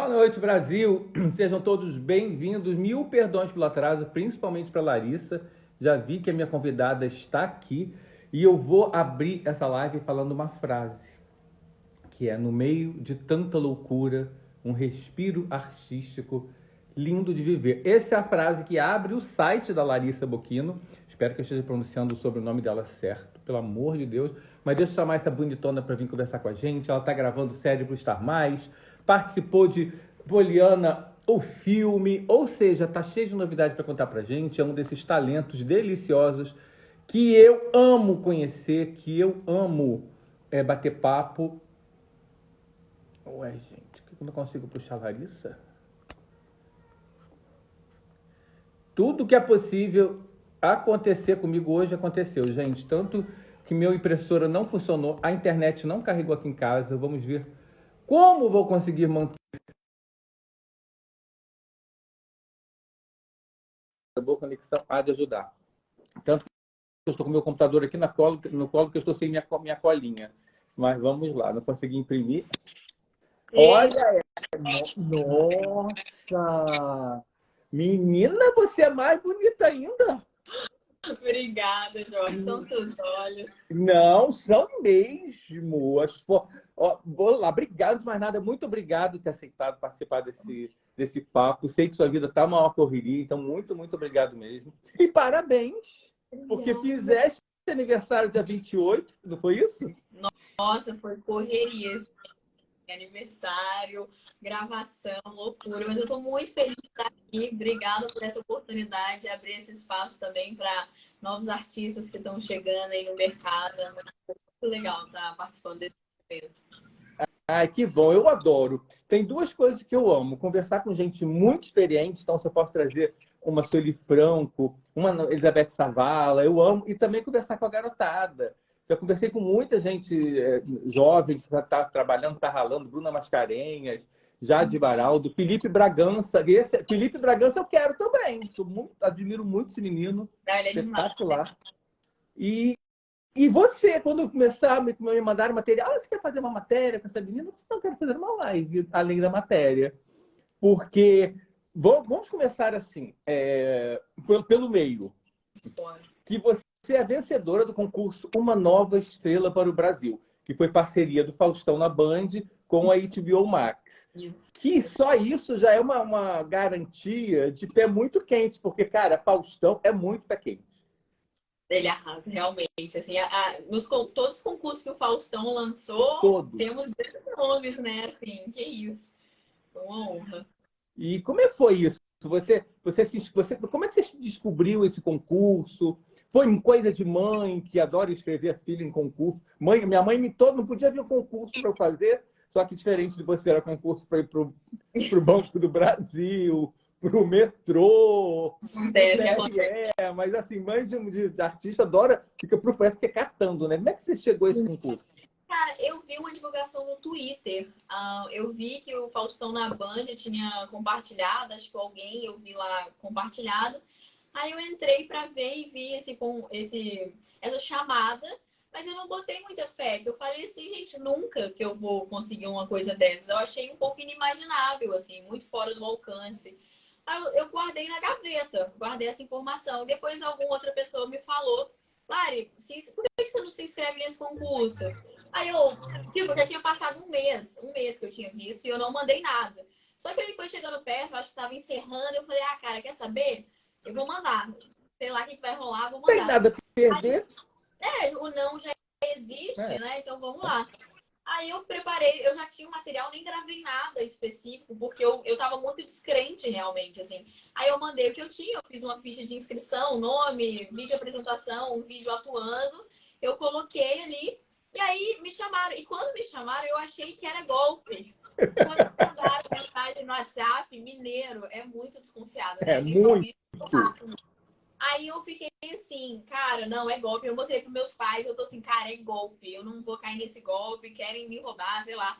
noite, Brasil. Sejam todos bem-vindos. Mil perdões pelo atraso, principalmente para Larissa. Já vi que a minha convidada está aqui e eu vou abrir essa live falando uma frase, que é: no meio de tanta loucura, um respiro artístico lindo de viver. Essa é a frase que abre o site da Larissa Bocchino. Espero que eu esteja pronunciando o sobrenome dela certo, pelo amor de Deus. Mas deixa eu chamar essa bonitona para vir conversar com a gente. Ela está gravando Cérebro Estar Mais, participou de Poliana, o filme, ou seja, tá cheio de novidade para contar pra gente. É um desses talentos deliciosos que eu amo conhecer, que eu amo bater papo. Ué, gente, por que eu não consigo puxar a Larissa? Tudo que é possível acontecer comigo hoje aconteceu, gente. Tanto que minha impressora não funcionou, a internet não carregou aqui em casa. Vamos ver como vou conseguir manter a boa conexão. Há de ajudar. Tanto que eu estou com o meu computador aqui no colo que eu estou sem minha colinha. Mas vamos lá, não consegui imprimir. Olha, nossa! Menina, você é mais bonita ainda. Obrigada, Jorge. São seus olhos. Não, são mesmo. Vou lá, obrigado, mais nada. Muito obrigado por ter aceitado participar desse papo. Sei que sua vida está uma correria, então muito obrigado mesmo. E parabéns, porque fizeste aniversário dia 28, não foi isso? Nossa, foi correria esse aniversário, gravação, loucura. Mas eu estou muito feliz de estar aqui. Obrigada por essa oportunidade de abrir esse espaço também para novos artistas que estão chegando aí no mercado. É muito legal estar participando desse evento. Ai, que bom, eu adoro. Tem duas coisas que eu amo: conversar com gente muito experiente. Então, se eu posso trazer uma Sueli Franco, uma Elizabeth Savala, eu amo. E também conversar com a garotada. Já conversei com muita gente jovem que já está trabalhando, está ralando. Bruna Mascarenhas, Jade Baraldo, Felipe Bragança. Felipe Bragança eu quero também. Admiro muito esse menino. Ele é espetacular. Demais, né? E você, quando começar a me mandar material, você quer fazer uma matéria com essa menina? Não, quero fazer uma live além da matéria. Porque vamos começar assim, pelo meio. Que você é vencedora do concurso Uma Nova Estrela para o Brasil, que foi parceria do Faustão na Band com a HBO Max. Isso. Que só isso já é uma garantia de pé muito quente, porque, cara, Faustão é muito pé quente. Ele arrasa, realmente. Assim, todos os concursos que o Faustão lançou, temos grandes nomes, né? Assim, que isso. Foi uma honra. E como foi isso? Como é que você descobriu esse concurso? Foi coisa de mãe que adora escrever filho em concurso? Minha mãe não podia vir um concurso para eu fazer, só que diferente de você, era concurso para ir para o Banco do Brasil, para o metrô. Acontece. Mas assim, mãe de artista adora, parece que é catando, né? Como é que você chegou a esse concurso? Cara, eu vi uma divulgação no Twitter. Eu vi que o Faustão na Band tinha compartilhado, acho que alguém eu vi lá compartilhado. Aí eu entrei para ver e vi essa chamada, mas eu não botei muita fé. Que eu falei assim, gente, nunca que eu vou conseguir uma coisa dessas. Eu achei um pouco inimaginável, assim, muito fora do alcance. Aí eu guardei na gaveta, guardei essa informação. Depois alguma outra pessoa me falou: Lari, por que você não se inscreve nesse concurso? Aí eu já tinha passado um mês que eu tinha visto e eu não mandei nada. Só que ele foi chegando perto, acho que estava encerrando, eu falei: cara, quer saber? Eu vou mandar. Sei lá o que vai rolar, vou mandar. Tem nada a perder. O não já existe, né? Então vamos lá. Aí eu preparei, eu já tinha o material, nem gravei nada específico, porque eu tava muito descrente realmente, assim. Aí eu mandei o que eu tinha, eu fiz uma ficha de inscrição, nome, vídeo apresentação, um vídeo atuando, eu coloquei ali, e aí me chamaram. E quando me chamaram, eu achei que era golpe. Quando mandaram mensagem no WhatsApp, mineiro é muito desconfiado, né? Muito. Aí eu fiquei assim, cara, não, é golpe. Eu mostrei pros meus pais, eu tô assim, cara, é golpe. Eu não vou cair nesse golpe, querem me roubar, sei lá.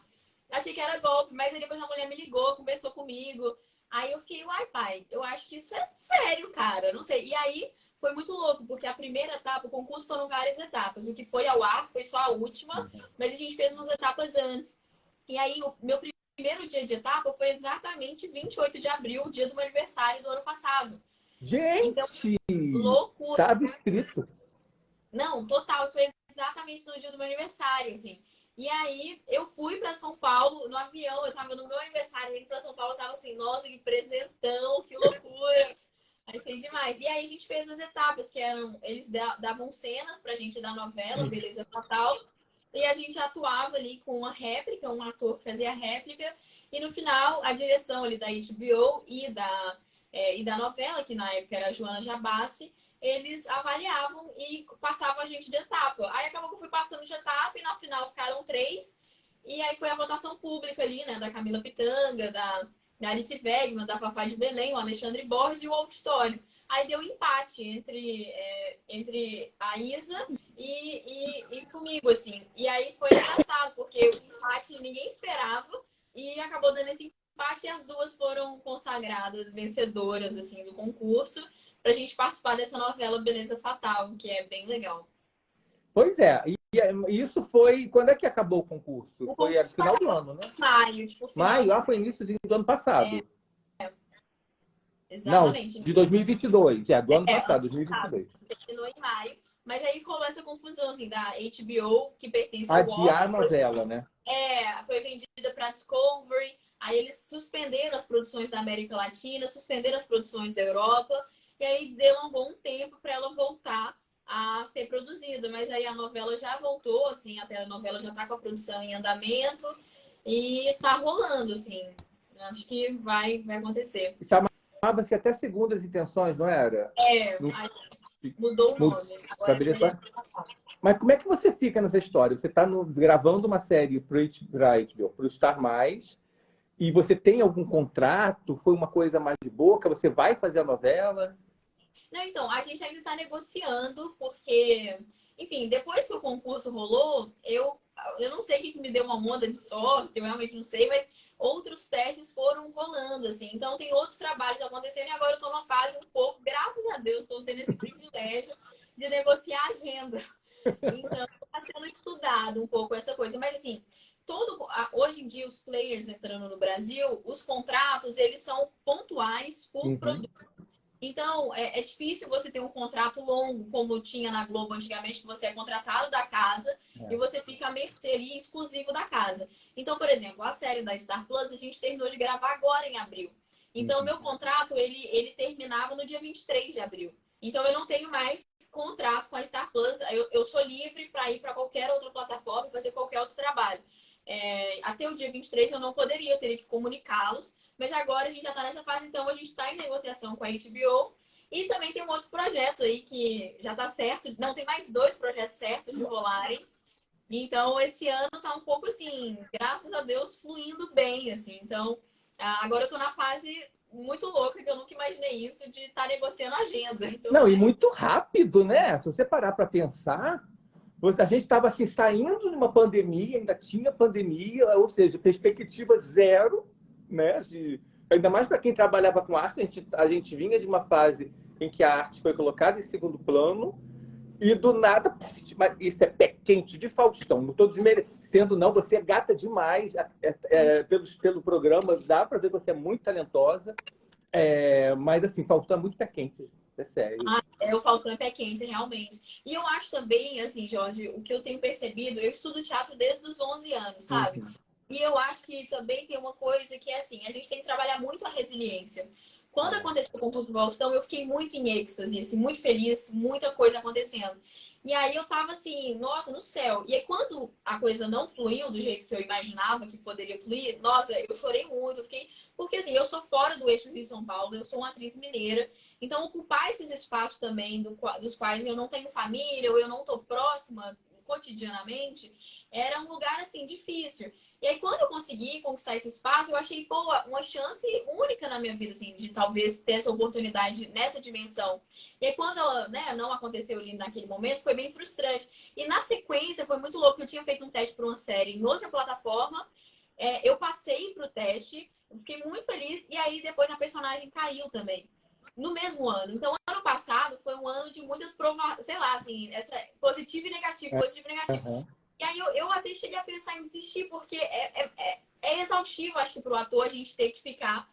Achei que era golpe, mas aí depois a mulher me ligou, conversou comigo. Aí eu fiquei, uai, pai, eu acho que isso é sério, cara, não sei. E aí foi muito louco, porque a primeira etapa, o concurso foram várias etapas. O que foi ao ar foi só a última, mas a gente fez umas etapas antes. E aí o meu primeiro dia de etapa foi exatamente 28 de abril, o dia do meu aniversário do ano passado. Então, Gente, loucura. estava escrito. Não, total, foi exatamente no dia do meu aniversário, assim. E aí eu fui para São Paulo no avião, eu tava no meu aniversário indo para São Paulo, eu tava assim, nossa, que presentão, que loucura. Achei demais. E aí a gente fez as etapas, que eram, eles davam cenas pra gente da novela, Beleza Fatal, e a gente atuava ali com uma réplica, um ator que fazia a réplica, e no final a direção ali da HBO e da novela, que na época era a Joana Jabassi, eles avaliavam e passavam a gente de etapa. Aí acabou que eu fui passando de etapa e na final ficaram 3. E aí foi a votação pública ali, né? Da Camila Pitanga, da Alice Wegman, da Fafá de Belém, o Alexandre Borges e o Auditório. Aí deu empate entre a Isa e comigo, assim. E aí foi engraçado, porque o empate ninguém esperava e acabou dando esse empate e as duas foram consagradas vencedoras, assim, do concurso pra gente participar dessa novela Beleza Fatal, que é bem legal. Pois é, e isso foi. Quando é que acabou o concurso? O Foi no concurso final do acabou ano, né? em maio, tipo, final Maio, de... foi início do ano passado. Não, Exatamente. de 2022, do ano passado, Ano passado. 2022. Terminou em maio. Mas aí rolou essa confusão, assim, da HBO, que pertence ao Adiar a Warner, novela, né? foi vendida para Discovery. Aí eles suspenderam as produções da América Latina, suspenderam as produções da Europa. E aí delongou um tempo para ela voltar a ser produzida. Mas aí a novela já voltou, assim, até a novela já está com a produção em andamento. E tá rolando, assim. Acho que vai acontecer. Chamava-se até Segundas Intenções, não era? No, Mudou o no, nome. Agora é Beleza. Mas como é que você fica nessa história? Você está gravando uma série para o Star Mais, e você tem algum contrato? Foi uma coisa mais de boca? Você vai fazer a novela? Não, então, a gente ainda está negociando, porque, enfim, depois que o concurso rolou, eu não sei o que me deu uma onda de sorte, eu realmente não sei, mas outros testes foram rolando, assim. Então, tem outros trabalhos acontecendo e agora eu estou numa fase um pouco, graças a Deus, estou tendo esse privilégio de negociar a agenda. Então, está sendo estudado um pouco essa coisa. Mas, assim, hoje em dia, os players entrando no Brasil, os contratos, eles são pontuais por produto. Então, é difícil você ter um contrato longo, como tinha na Globo antigamente, que você é contratado da casa e você fica a mercê ali exclusivo da casa. Então, por exemplo, a série da Star Plus, a gente terminou de gravar agora em abril. Então, meu contrato, ele terminava no dia 23 de abril. Então, eu não tenho mais contrato com a Star Plus. Eu sou livre para ir para qualquer outra plataforma e fazer qualquer outro trabalho. Até o dia 23 eu não poderia, eu teria que comunicá-los. Mas agora a gente já está nessa fase, então a gente está em negociação com a HBO. E também tem um outro projeto aí que já está certo. Não, tem mais 2 projetos certos de rolarem. Então, esse ano está um pouco assim, graças a Deus, fluindo bem, assim. Então, agora eu estou na fase muito louca, que eu nunca imaginei isso, de estar negociando a agenda. Então, Não, e muito rápido, né? Se você parar para pensar, a gente estava assim, saindo de uma pandemia, ainda tinha pandemia, ou seja, perspectiva zero, né? Ainda mais para quem trabalhava com arte, a gente vinha de uma fase em que a arte foi colocada em segundo plano, e do nada, mas isso é pé quente de Faustão. Não estou desmerecendo, não. Você é gata demais pelo programa, dá para ver que você é muito talentosa, mas assim, Faustão é muito pé quente. É sério. O Falcão é pé quente, realmente. E eu acho também, assim, Jorge, o que eu tenho percebido, eu estudo teatro desde os 11 anos, sabe? E eu acho que também tem uma coisa que é assim, a gente tem que trabalhar muito a resiliência. Quando aconteceu o concurso do Faustão, eu fiquei muito em êxtase, assim, muito feliz, muita coisa acontecendo. E aí eu tava assim, nossa, no céu. E aí quando a coisa não fluiu do jeito que eu imaginava que poderia fluir, nossa, eu chorei muito, eu fiquei... Porque assim, eu sou fora do eixo Rio-São Paulo, eu sou uma atriz mineira, então ocupar esses espaços também dos quais eu não tenho família ou eu não tô próxima cotidianamente, era um lugar assim difícil. E aí, quando eu consegui conquistar esse espaço, eu achei, pô, uma chance única na minha vida, assim, de talvez ter essa oportunidade nessa dimensão. E aí, quando ela, né, não aconteceu ali naquele momento, foi bem frustrante. E na sequência, foi muito louco. Eu tinha feito um teste para uma série em outra plataforma, eu passei para o teste, eu fiquei muito feliz, e aí depois a personagem caiu também. No mesmo ano. Então, ano passado foi um ano de muitas provas, sei lá, assim, positivo e negativo, positivo e negativo. E aí eu até cheguei a pensar em desistir, porque é é exaustivo, acho que para o ator a gente ter que ficar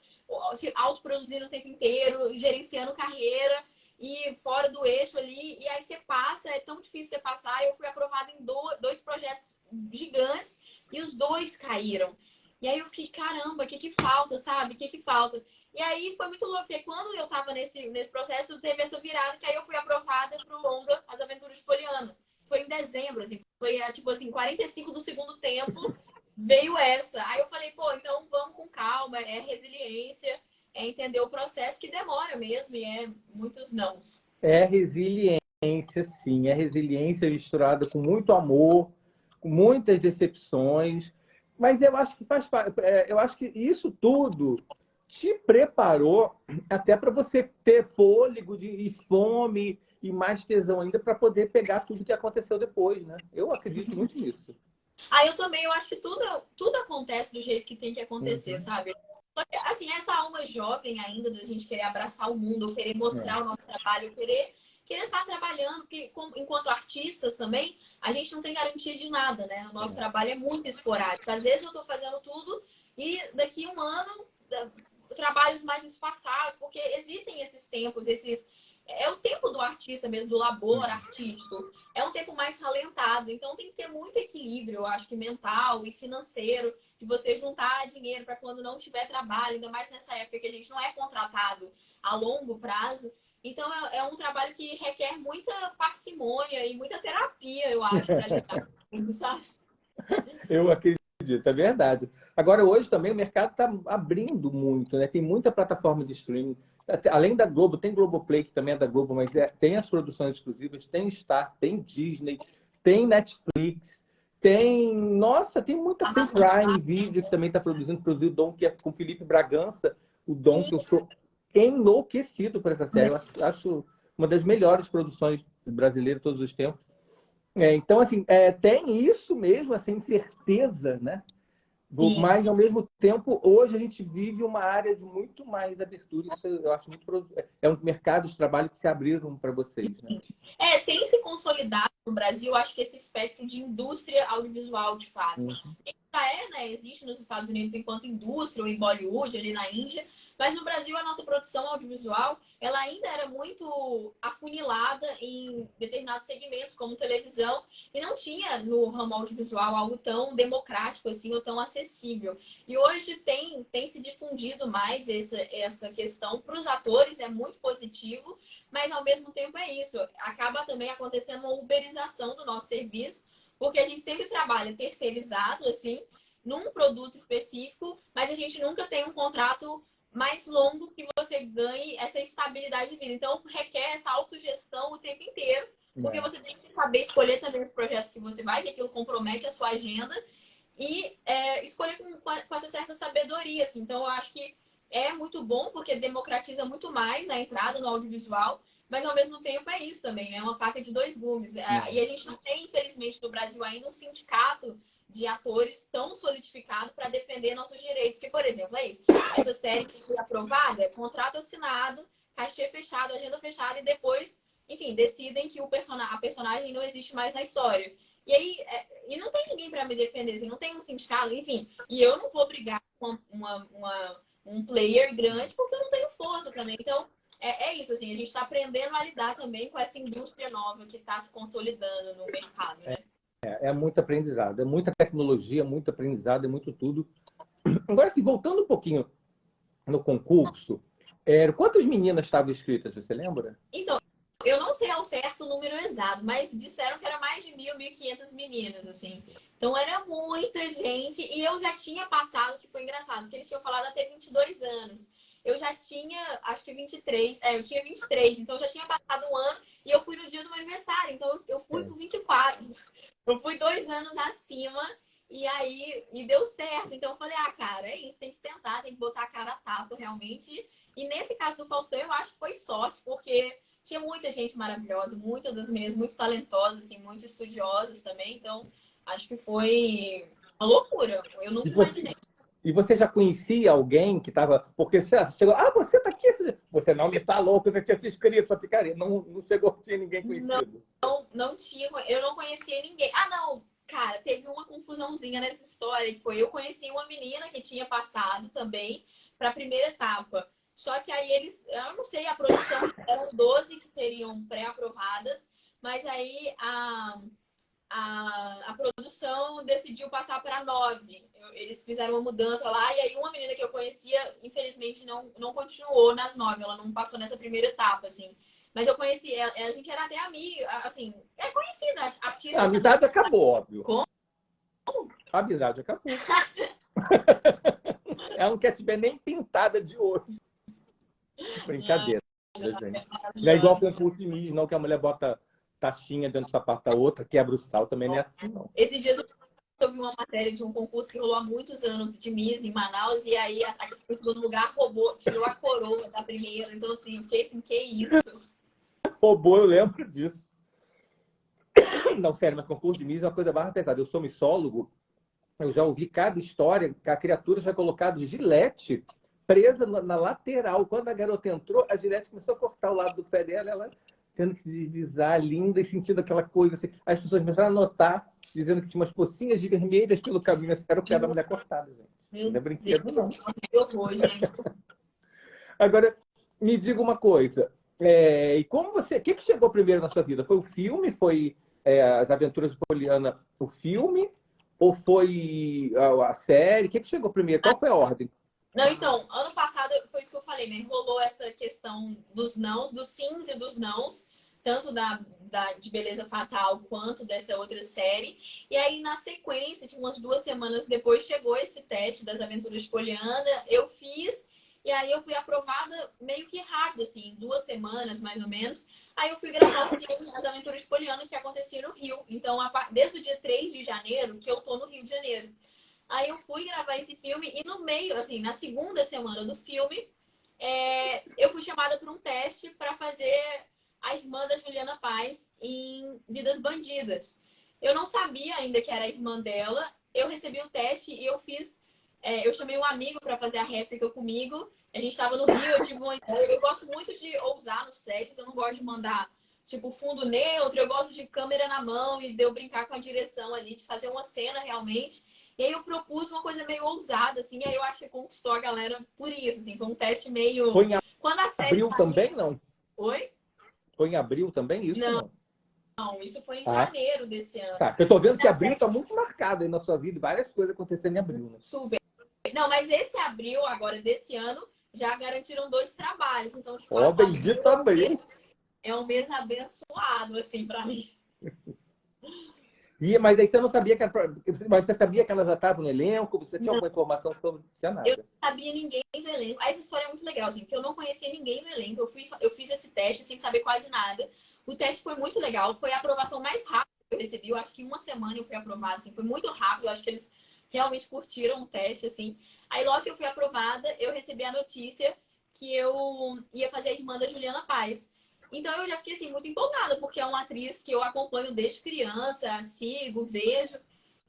se autoproduzindo o tempo inteiro, gerenciando carreira e fora do eixo ali. E aí você passa, é tão difícil você passar. Eu fui aprovada em dois projetos gigantes e os dois caíram. E aí eu fiquei, caramba, o que que falta, sabe? O que que falta? E aí foi muito louco, porque quando eu tava nesse processo, teve essa virada, que aí eu fui aprovada pro longa As Aventuras de Poliana. Foi em dezembro, assim, foi tipo assim, 45 do segundo tempo, veio essa. Aí eu falei, pô, então vamos com calma, é resiliência, é entender o processo que demora mesmo, e é muitos nãos. É resiliência, sim. É resiliência misturada com muito amor, com muitas decepções. Mas eu acho que faz parte. Eu acho que isso tudo te preparou até para você ter fôlego e fome e mais tesão ainda para poder pegar tudo que aconteceu depois, né? Eu acredito muito nisso. Aí eu também, eu acho que tudo acontece do jeito que tem que acontecer, Uhum. sabe? Só que, assim, essa alma jovem ainda, da gente querer abraçar o mundo, querer mostrar o É. nosso trabalho, querer estar trabalhando, porque enquanto artistas também, a gente não tem garantia de nada, né? O nosso trabalho é muito esporádico. Às vezes eu estou fazendo tudo e daqui a um ano trabalhos mais espaçados, porque existem esses tempos, é o tempo do artista mesmo, do labor artístico. É um tempo mais ralentado. Então tem que ter muito equilíbrio, eu acho que mental e financeiro, de você juntar dinheiro para quando não tiver trabalho, ainda mais nessa época que a gente não é contratado a longo prazo. Então é um trabalho que requer muita parcimônia e muita terapia, eu acho, para lidar com isso, sabe? Eu acredito, é verdade. Agora, hoje também o mercado está abrindo muito, né? Tem muita plataforma de streaming. Além da Globo, tem Globoplay, que também é da Globo, mas tem as produções exclusivas, tem Star, tem Disney, tem Netflix, tem. Nossa, tem muita. Tem Amazon Prime Prime. Video, que também está produziu o Dom, que é com Felipe Bragança, o Dom, Sim, que eu sou enlouquecido por essa série. Eu acho uma das melhores produções brasileiras de todos os tempos. Então, assim, tem isso mesmo, essa incerteza, né? sim. Mas, ao mesmo tempo, hoje a gente vive uma área de muito mais abertura. Isso eu acho muito. É um mercado de trabalho que se abriram para vocês, né? Tem se consolidado no Brasil, acho que esse espectro de indústria audiovisual, de fato. Uhum. Já né? Existe nos Estados Unidos enquanto indústria, ou em Bollywood, ali na Índia, mas no Brasil a nossa produção audiovisual, ela ainda era muito afunilada em determinados segmentos, como televisão, e não tinha no ramo audiovisual algo tão democrático assim, ou tão acessível. E hoje tem se difundido mais essa questão para os atores, é muito positivo, mas ao mesmo tempo é isso. Acaba também acontecendo uma uberização do nosso serviço, porque a gente sempre trabalha terceirizado, assim, num produto específico, mas a gente nunca tem um contrato mais longo que você ganhe essa estabilidade de vida. Então, requer essa autogestão o tempo inteiro, porque É. você tem que saber escolher também os projetos que você vai, que aquilo compromete a sua agenda, e escolher com essa certa sabedoria. Assim. Então, eu acho que é muito bom, porque democratiza muito mais a entrada no audiovisual, mas ao mesmo tempo é isso também, né? É uma faca de dois gumes. E a gente não tem, infelizmente, no Brasil ainda um sindicato de atores tão solidificado para defender nossos direitos. Que, por exemplo, é isso. Essa série que foi aprovada, contrato assinado, cachê fechado, agenda fechada, e depois, enfim, decidem que a personagem não existe mais na história. E aí, e não tem ninguém para me defender, assim, não tem um sindicato, enfim. E eu não vou brigar com um player grande porque eu não tenho força também. Então, é isso, assim, a gente está aprendendo a lidar também com essa indústria nova que está se consolidando no mercado, né? É muito aprendizado, é muita tecnologia, muito aprendizado, é muito tudo. Agora, assim, voltando um pouquinho no concurso, quantas meninas estavam inscritas, você lembra? Então, eu não sei ao certo o número exato, mas disseram que era mais de 1.000, 1.500 meninos, assim. Então era muita gente. E eu já tinha passado, que foi engraçado, porque eles tinham falado até 22 anos. Eu já tinha, acho que 23. Eu tinha 23, então eu já tinha passado um ano e eu fui no dia do meu aniversário. Então eu fui É. com 24. Eu fui 2 anos acima e deu certo. Então eu falei, cara, é isso, tem que tentar, tem que botar a cara a tapa realmente. E nesse caso do Faustão, eu acho que foi sorte, porque tinha muita gente maravilhosa, muitas das meninas muito talentosas, assim, muito estudiosas também. Então, acho que foi uma loucura. Eu E nunca você, imaginei. e você já conhecia alguém que estava. Porque você chegou, você está aqui. Você não me falou que você tinha se inscrito, sua picareta. Não chegou, tinha ninguém Não, conhecido. não tinha, eu não conhecia ninguém. Ah, não. Cara, teve uma confusãozinha nessa história, que foi eu conheci uma menina que tinha passado também para a primeira etapa. Só que aí eles, eu não sei, a produção eram 12 que seriam pré-aprovadas, mas aí a produção decidiu passar para 9. Eles fizeram uma mudança lá, e aí uma menina que eu conhecia, infelizmente, não continuou nas 9, ela não passou nessa primeira etapa, assim. Mas eu conheci, a gente era até amiga, assim, é conhecida, A artista. amizade acabou, óbvio. Como? A amizade acabou. Ela não quer te ver nem pintada de ouro. Brincadeira, gente. Não é igual concurso de Miss, não, que a mulher bota taxinha dentro do sapato da outra, quebra o sal, também não é assim, não. Esses dias eu vi uma matéria de um concurso que rolou há muitos anos de Miss em Manaus, e aí a que ficou em segundo lugar roubou, tirou a coroa da primeira. Então, assim, eu fiquei assim, que isso? Roubou, eu lembro disso. Não, sério, mas concurso de Miss é uma coisa mais pesada. Eu sou missólogo, eu já ouvi cada história que a criatura já colocado gilete presa na lateral. Quando a garota entrou, a gilete começou a cortar o lado do pé dela, ela tendo que se deslizar, linda, e sentindo aquela coisa assim. As pessoas começaram a notar, dizendo que tinha umas pocinhas de vermelhas pelo caminho. Esse era o pé da mulher cortada, gente. Meu Não é brinquedo, não. Que horror, gente. Agora, me diga uma coisa. E como você... O que chegou primeiro na sua vida? Foi o filme? Foi As Aventuras de Poliana, o filme? Ou foi a série? O que chegou primeiro? Qual foi a ordem? Não, então, ano passado foi isso que eu falei, né? Rolou essa questão dos nãos, dos sims e dos nãos, tanto de Beleza Fatal quanto dessa outra série. E aí, na sequência, tipo, umas 2 semanas depois, chegou esse teste das Aventuras de Poliana. Eu fiz, e aí eu fui aprovada meio que rápido, assim, 2 semanas, mais ou menos. Aí eu fui gravar o filme As Aventuras de Poliana, que acontecia no Rio. Então, desde o dia 3 de janeiro, que eu tô no Rio de Janeiro. Aí eu fui gravar esse filme e no meio, assim, na segunda semana do filme, eu fui chamada para um teste para fazer a irmã da Juliana Paz em Vidas Bandidas. Eu não sabia ainda que era a irmã dela. Eu recebi o teste e eu fiz. Eu chamei um amigo para fazer a réplica comigo. A gente estava no Rio, eu tive uma ideia. Eu gosto muito de ousar nos testes, eu não gosto de mandar tipo fundo neutro, eu gosto de câmera na mão e de eu brincar com a direção ali, de fazer uma cena realmente. E aí eu propus uma coisa meio ousada, assim, e aí eu acho que conquistou a galera por isso, assim, foi um teste meio... Foi em Quando a série abril saiu... também, não? Oi? Foi em abril também, isso Não, não? não, isso foi em janeiro desse ano. Tá, eu tô vendo que A abril série... tá muito marcado aí na sua vida, várias coisas acontecendo em abril, né? Super. Não, mas esse abril, agora, desse ano, já garantiram 2 trabalhos, então, tipo, Ó, bendito abril! É um mês abençoado, assim, pra mim. Mas aí você não sabia mas você sabia que elas já estavam no elenco? Você tinha alguma informação sobre nada? Eu não sabia ninguém do elenco. Essa história é muito legal, assim, porque eu não conhecia ninguém no elenco. Eu fiz esse teste sem saber quase nada. O teste foi muito legal. Foi a aprovação mais rápida que eu recebi. Eu acho que em 1 semana eu fui aprovada, assim. Foi muito rápido. Eu acho que eles realmente curtiram o teste, assim. Aí, logo que eu fui aprovada, eu recebi a notícia que eu ia fazer a irmã da Juliana Paz. Então, eu já fiquei, assim, muito empolgada, porque é uma atriz que eu acompanho desde criança, sigo, vejo.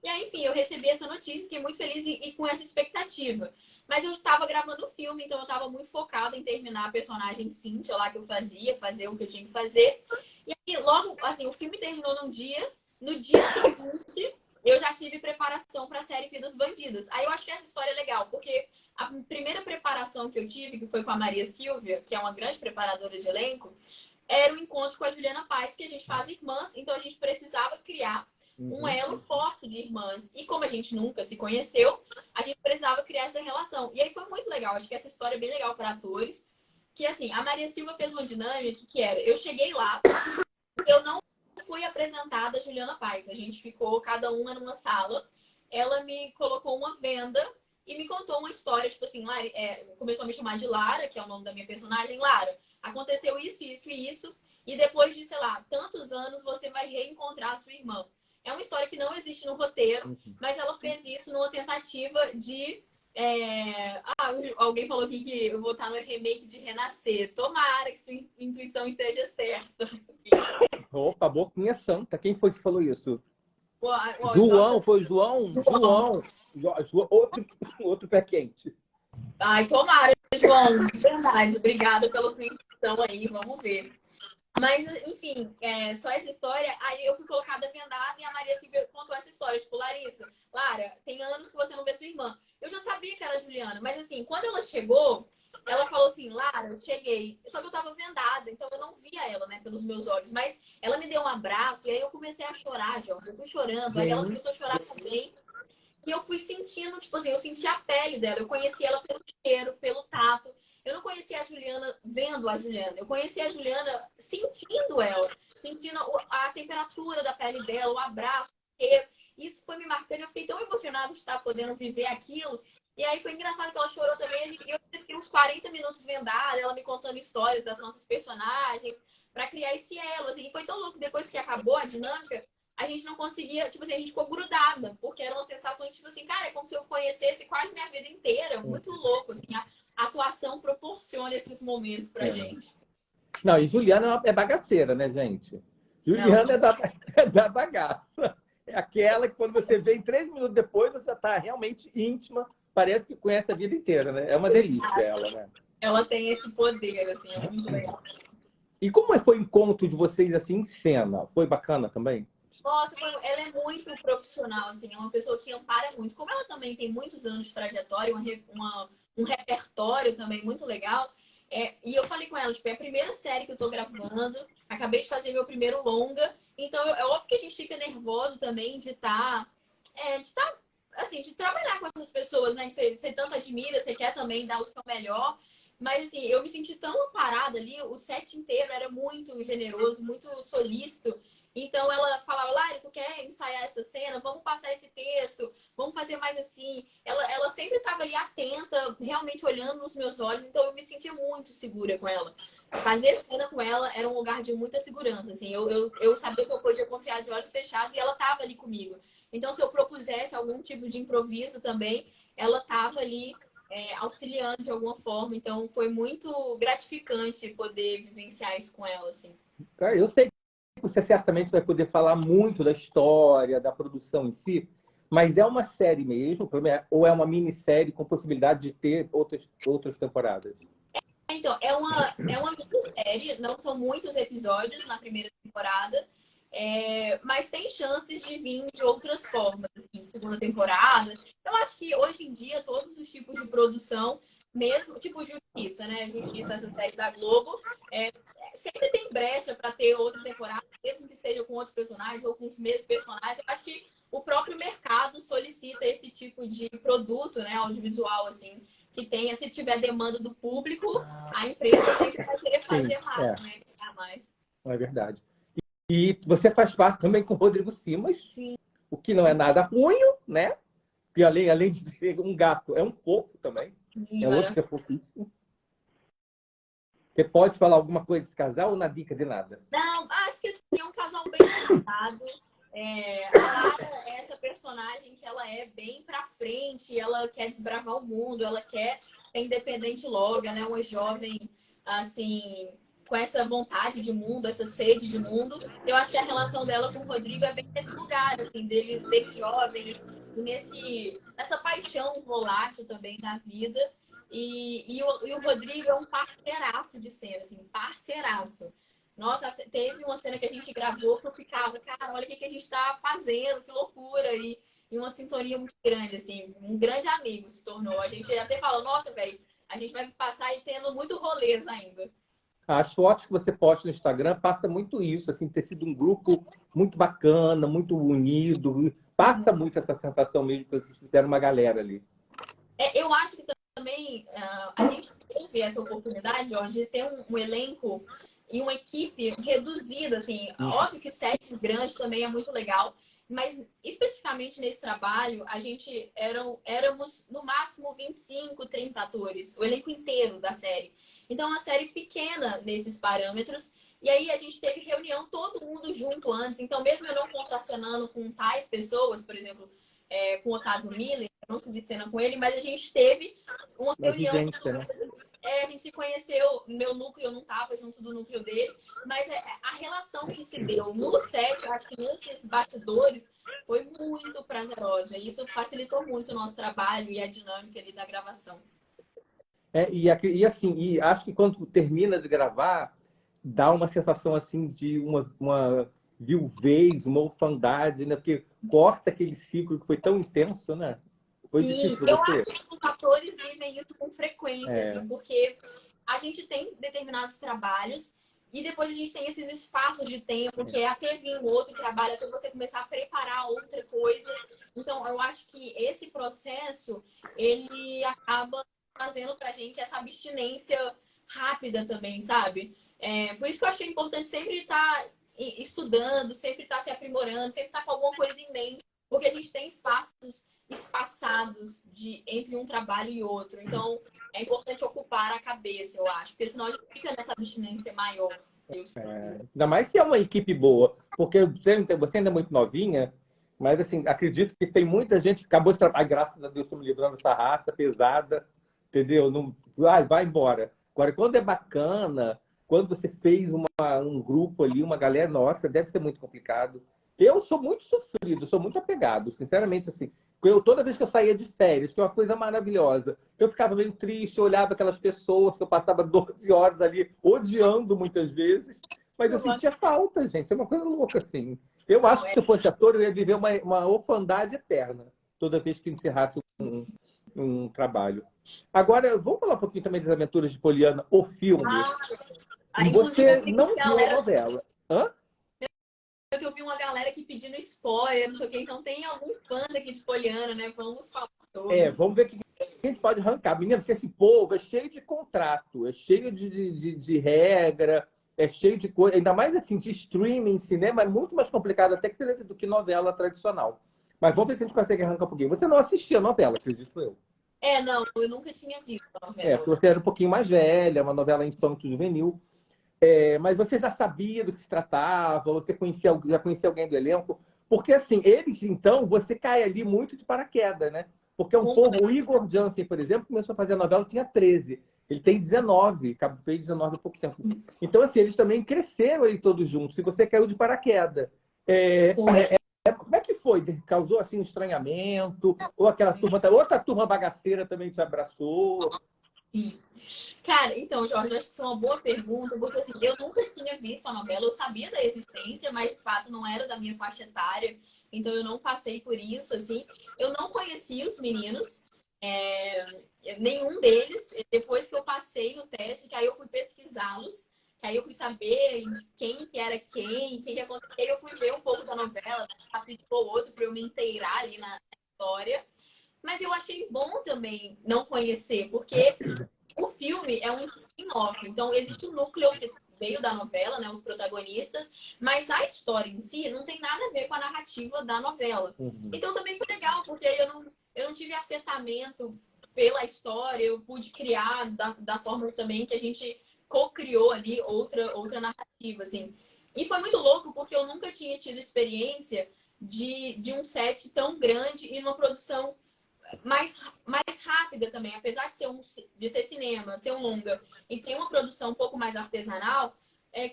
E aí, enfim, eu recebi essa notícia, fiquei muito feliz e com essa expectativa. Mas eu estava gravando o filme, então eu estava muito focada em terminar a personagem Cíntia lá que eu fazia, fazer o que eu tinha que fazer. E aí, logo, assim, o filme terminou num dia. No dia seguinte, eu já tive preparação para a série Vidas Bandidas. Aí eu acho que essa história é legal, porque a primeira preparação que eu tive, que foi com a Maria Silvia, que é uma grande preparadora de elenco, era o encontro com a Juliana Paz, porque a gente faz irmãs, então a gente precisava criar um elo forte de irmãs. E como a gente nunca se conheceu, a gente precisava criar essa relação. E aí foi muito legal. Acho que essa história é bem legal para atores. Que assim, a Maria Silva fez uma dinâmica que era: eu cheguei lá, eu não fui apresentada a Juliana Paz. A gente ficou cada uma numa sala. Ela me colocou uma venda e me contou uma história, tipo assim, começou a me chamar de Lara, que é o nome da minha personagem, Lara. Aconteceu isso, isso e isso. E depois de, sei lá, tantos anos, você vai reencontrar a sua irmã. É uma história que não existe no roteiro, mas ela fez isso numa tentativa de... alguém falou aqui que eu vou estar no remake de Renascer. Tomara que sua intuição esteja certa. Opa, boquinha santa. Quem foi que falou isso? João, foi João? João. Outro pé quente. Ai, tomara, João. Verdade. Obrigada pela sua intuição aí. Vamos ver. Mas, enfim, só essa história. Aí eu fui colocada vendada e a Maria Silvia contou essa história, tipo, Larissa, Lara, tem anos que você não vê sua irmã. Eu já sabia que era a Juliana, mas assim, quando ela chegou, ela falou assim, Lara, eu cheguei. Só que eu tava vendada, então eu não via ela, né, pelos meus olhos. Mas ela me deu um abraço e aí eu comecei a chorar, Jorge. Eu fui chorando, aí ela Gente, começou a chorar também. E eu fui sentindo, tipo assim, eu senti a pele dela. Eu conheci ela pelo cheiro, pelo tato. Eu não conhecia a Juliana vendo a Juliana. Eu conheci a Juliana sentindo ela. Sentindo a temperatura da pele dela, o abraço, o cheiro. Isso foi me marcando. Eu fiquei tão emocionada de estar podendo viver aquilo. E aí foi engraçado que ela chorou também. Eu fiquei uns 40 minutos vendada, ela me contando histórias das nossas personagens, para criar esse elo. Assim. E foi tão louco depois que acabou a dinâmica, a gente não conseguia, tipo assim, a gente ficou grudada, porque era uma sensação de, tipo assim, cara, é como se eu conhecesse quase minha vida inteira. Muito louco, assim, a atuação proporciona esses momentos pra gente. Não, e Juliana é bagaceira, né, gente? Não, Juliana é da bagaça. É aquela que quando você vê em 3 minutos depois, você já está realmente íntima, parece que conhece a vida inteira, né? É uma delícia ela, né? ela tem esse poder, assim, é muito legal. E como foi o encontro de vocês assim em cena? Foi bacana também? Nossa, ela é muito profissional, assim, é uma pessoa que ampara muito. Como ela também tem muitos anos de trajetória, um repertório também muito legal. E eu falei com ela, tipo, é a primeira série que eu tô gravando, acabei de fazer meu primeiro longa, então é óbvio que a gente fica nervoso também assim, de trabalhar com essas pessoas, né, que você tanto admira, você quer também dar o seu melhor. Mas, assim, eu me senti tão amparada ali, o set inteiro era muito generoso, muito solícito. Então ela falava, Lari, tu quer ensaiar essa cena? Vamos passar esse texto, vamos fazer mais assim. Ela sempre estava ali atenta, realmente olhando nos meus olhos, então eu me sentia muito segura com ela. Fazer cena com ela era um lugar de muita segurança, assim. Eu sabia que eu podia confiar de olhos fechados e ela estava ali comigo. Então, se eu propusesse algum tipo de improviso também, ela estava ali auxiliando de alguma forma. Então, foi muito gratificante poder vivenciar isso com ela, assim. Eu sei que você certamente vai poder falar muito da história, da produção em si, mas é uma série mesmo, ou é uma minissérie com possibilidade de ter outras temporadas? Então, é uma minissérie, não são muitos episódios na primeira temporada, mas tem chances de vir de outras formas, assim, segunda temporada. Eu acho que hoje em dia todos os tipos de produção, mesmo tipo Justiça, né? Justiça, essa série da Globo, sempre tem brecha para ter outra temporada, mesmo que seja com outros personagens ou com os mesmos personagens. Eu acho que o próprio mercado solicita esse tipo de produto, né, audiovisual, assim, que tenha, se tiver demanda do público, a empresa sempre vai querer Sim, fazer mais, né? Criar mais. é verdade. E você faz parte também com o Rodrigo Simas, Sim, o que não é nada ruim, né? Porque além de ser um gato, é um fofo também. É outro que é fofíssimo. Você pode falar alguma coisa desse casal ou na dica de nada? não, acho que assim, é um casal bem montado. A Lara é essa personagem que ela é bem pra frente, ela quer desbravar o mundo, ela quer ser independente logo, ela é uma jovem, assim, com essa vontade de mundo, essa sede de mundo. Eu acho que a relação dela com o Rodrigo é bem nesse lugar, assim, dele jovens, nessa paixão volátil também da vida. E o Rodrigo é um parceiraço de cena, assim, parceiraço. Nossa, teve uma cena que a gente gravou que eu ficava, cara, olha o que a gente tá fazendo, que loucura. E uma sintonia muito grande, assim, um grande amigo se tornou. A gente até falou, nossa, velho, a gente vai passar aí tendo muito rolês ainda. As fotos que você posta no Instagram passa muito isso, assim, ter sido um grupo muito bacana, muito unido. Passa muito essa sensação mesmo que vocês fizeram uma galera ali. Eu acho que também a gente teve essa oportunidade, Jorge, de ter um elenco e uma equipe reduzida, assim. Óbvio que sete grande também é muito legal, mas especificamente nesse trabalho, a gente éramos no máximo 25, 30 atores, o elenco inteiro da série. Então, é uma série pequena nesses parâmetros. E aí a gente teve reunião, todo mundo junto antes. Então, mesmo eu não contracenando com tais pessoas, por exemplo, com o Otávio Miller, eu não tive cena com ele, mas a gente teve uma Uma reunião. vivência, né? A gente se conheceu, meu núcleo, eu não estava junto do núcleo dele, mas a relação que se deu no set, eu acho que nesses bastidores, foi muito prazerosa. E isso facilitou muito o nosso trabalho e a dinâmica ali da gravação. E assim, acho que quando termina de gravar, dá uma sensação assim de uma viuvez, uma orfandade, né? Porque corta aquele ciclo que foi tão intenso, né? Foi Sim, difícil para eu você? acho que os atores vivem isso com frequência, É, assim, porque a gente tem determinados trabalhos e depois a gente tem esses espaços de tempo, que é até vir um outro trabalho, até você começar a preparar outra coisa. Então, eu acho que esse processo, ele acaba fazendo pra gente essa abstinência rápida também, sabe? Por isso que eu acho que é importante sempre estar estudando, sempre estar se aprimorando, sempre estar com alguma coisa em mente, porque a gente tem espaços espaçados entre um trabalho e outro. Então, é importante ocupar a cabeça, eu acho, porque senão a gente fica nessa abstinência maior. ainda mais se é uma equipe boa, porque você ainda é muito novinha, mas assim, acredito que tem muita gente que acabou de trabalhar, graças a Deus, estou me livrando dessa raça pesada, entendeu? Não, vai embora. Agora, quando é bacana, quando você fez um grupo ali, uma galera, nossa, deve ser muito complicado. Eu sou muito sofrido, sou muito apegado, sinceramente, assim. Toda vez que eu saía de férias, que é uma coisa maravilhosa, eu ficava meio triste, eu olhava aquelas pessoas que eu passava 12 horas ali, odiando muitas vezes, mas eu sentia falta, gente. É uma coisa louca, assim. Eu Não, acho que se eu fosse ator, eu ia viver uma orfandade eterna, toda vez que encerrasse um trabalho. Agora, vamos falar um pouquinho também das Aventuras de Poliana, o filme. inclusive, Você não viu a novela. Hã? eu vi uma galera aqui pedindo spoiler, não sei o quê. Então tem alguns fãs aqui de Poliana, né? Vamos falar sobre. Vamos ver o que a gente pode arrancar. Menina, porque esse povo é cheio de contrato, é cheio de regra, é cheio de coisa. Ainda mais assim, de streaming, cinema, é muito mais complicado até do que novela tradicional. Mas vamos ver se a gente consegue arrancar um pouquinho. Você não assistia a novela, acredito eu. Não, eu nunca tinha visto a Porque novela. você era um pouquinho mais velha, uma novela infanto-juvenil. Mas você já sabia do que se tratava, você já conhecia alguém do elenco, porque assim, eles, então, você cai ali muito de paraquedas, né? Porque é um povo, o Igor Jansen, por exemplo, começou a fazer a novela, tinha 13, ele tem 19, fez 19 há pouco tempo. Então, assim, eles também cresceram aí todos juntos, e você caiu de paraquedas. Como é que foi? Causou, assim, um estranhamento? Ou aquela turma, outra turma bagaceira também te abraçou? Sim. Cara, então, Jorge, acho que isso é uma boa pergunta, porque assim, eu nunca tinha visto a novela, eu sabia da existência, mas de fato não era da minha faixa etária, então eu não passei por isso, assim. Eu não conhecia os meninos, nenhum deles, depois que eu passei no teste, que aí eu fui pesquisá-los, que aí eu fui saber de quem que era quem, o que aconteceu, aí eu fui ver um pouco da novela, um capítulo ou outro, para eu me inteirar ali na história. Mas eu achei bom também não conhecer, porque o filme é um spin-off, então existe um núcleo que veio da novela, né, os protagonistas, mas a história em si não tem nada a ver com a narrativa da novela. Então também foi legal, porque eu não tive afetamento pela história, eu pude criar da forma também que a gente co-criou ali outra narrativa, assim. E foi muito louco, porque eu nunca tinha tido experiência de um set tão grande e uma produção mais rápida também, apesar de ser cinema, ser um longa e ter uma produção um pouco mais artesanal,